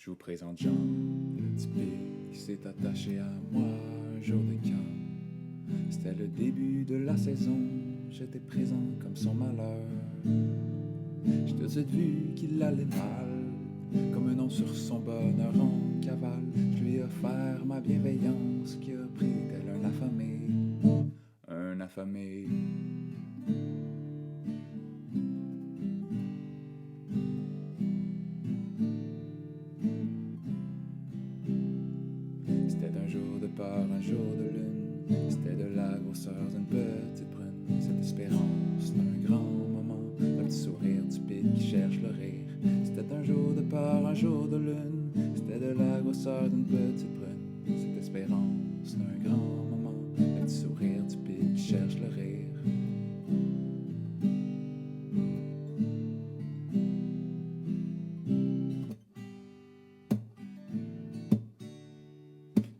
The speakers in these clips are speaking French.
Je vous présente Jean, le petit pic qui s'est attaché à moi un jour de camp. C'était le début de la saison, j'étais présent comme son malheur. J'ai tout de suite vu qu'il allait mal, comme un nom sur son bonheur en cavale. Je lui ai offert ma bienveillance qui a pris tel un affamé, un affamé. C'était un jour de peur, un jour de lune. C'était de la grosseur d'une petite brune. Cette espérance d'un grand moment, un petit sourire du pic qui cherche le rire. C'était un jour de peur, un jour de lune. C'était de la grosseur d'une petite brune. Cette espérance d'un grand moment, un petit sourire du pic qui cherche le rire.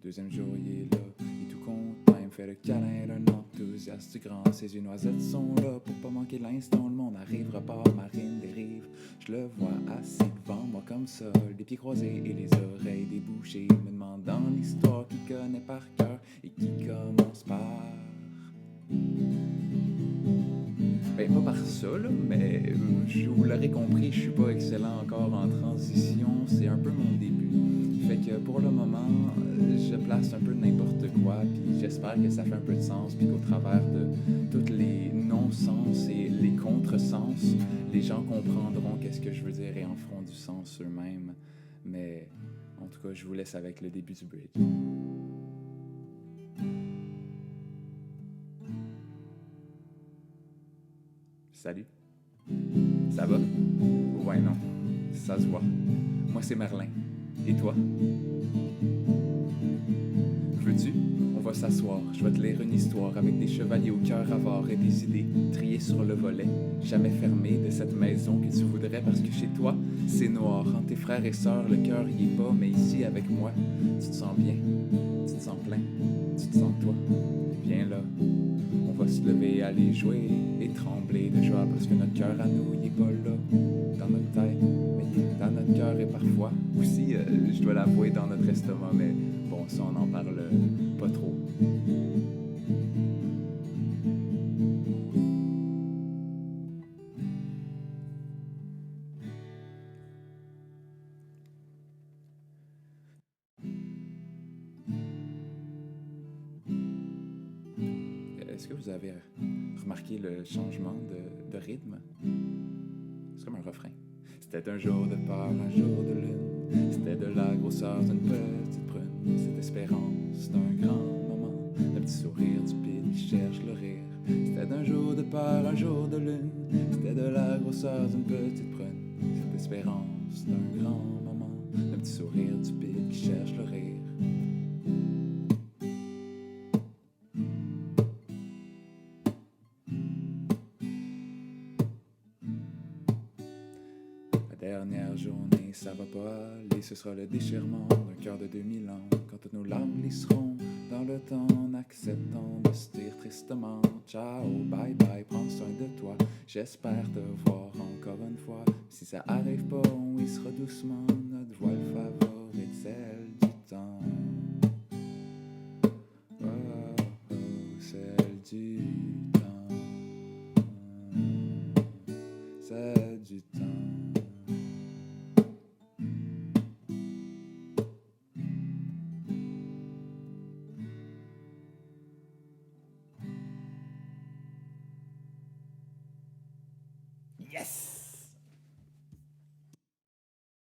Deuxième jour, il est là, il est tout content, il me fait le câlin d'un enthousiaste grand. Ses yeux noisettes sont là pour pas manquer l'instant. Le monde arrive, repart, marine, dérive. Je le vois assis devant moi comme ça, les pieds croisés et les oreilles débouchées, me demandant l'histoire qu'il connaît par cœur et qui commence par... Ben, pas par ça, là, mais je vous l'aurais compris, je suis pas excellent encore en transition, c'est un peu mon début. Fait que pour le moment, je place un peu n'importe quoi, puis j'espère que ça fait un peu de sens, puis qu'au travers de tous les non-sens et les contresens, les gens comprendront qu'est-ce que je veux dire et en feront du sens eux-mêmes. Mais en tout cas, je vous laisse avec le début du bridge. Salut. Ça va? Ouais, non. Ça se voit. Moi, c'est Merlin. Et toi? Veux-tu? On va s'asseoir. Je vais te lire une histoire avec des chevaliers au cœur avare et des idées triées sur le volet, jamais fermées de cette maison que tu voudrais parce que chez toi, c'est noir. Entre tes frères et sœurs, le cœur y est pas, mais ici, avec moi, tu te sens bien, tu te sens plein, tu te sens toi. Viens là. On va se lever et aller jouer et trembler de joie parce que notre cœur à nous, il est pas là, dans notre tête, mais il est dans notre cœur et parfois aussi, je dois l'avouer, dans notre estomac, mais bon, ça on en parle pas trop. Est-ce que vous avez remarqué le changement de rythme? C'est comme un refrain. C'était un jour de peur, un jour de lune. C'était de la grosseur d'une petite prune. Cette espérance d'un grand moment, un petit sourire du pic qui cherche le rire. C'était d'un jour de peur, un jour de lune. C'était de la grosseur d'une petite prune. Cette espérance d'un grand moment, un petit sourire du pic qui cherche le rire. Dernière journée, ça va pas aller, ce sera le déchirement d'un cœur de 2000 ans. Quand toutes nos larmes glisseront dans le temps, en acceptant de se dire tristement ciao, bye bye, prends soin de toi. J'espère te voir encore une fois. Si ça arrive pas, on hissera doucement notre voile favorite, celle du temps. Oh, oh, celle du temps. Celle du temps. Yes!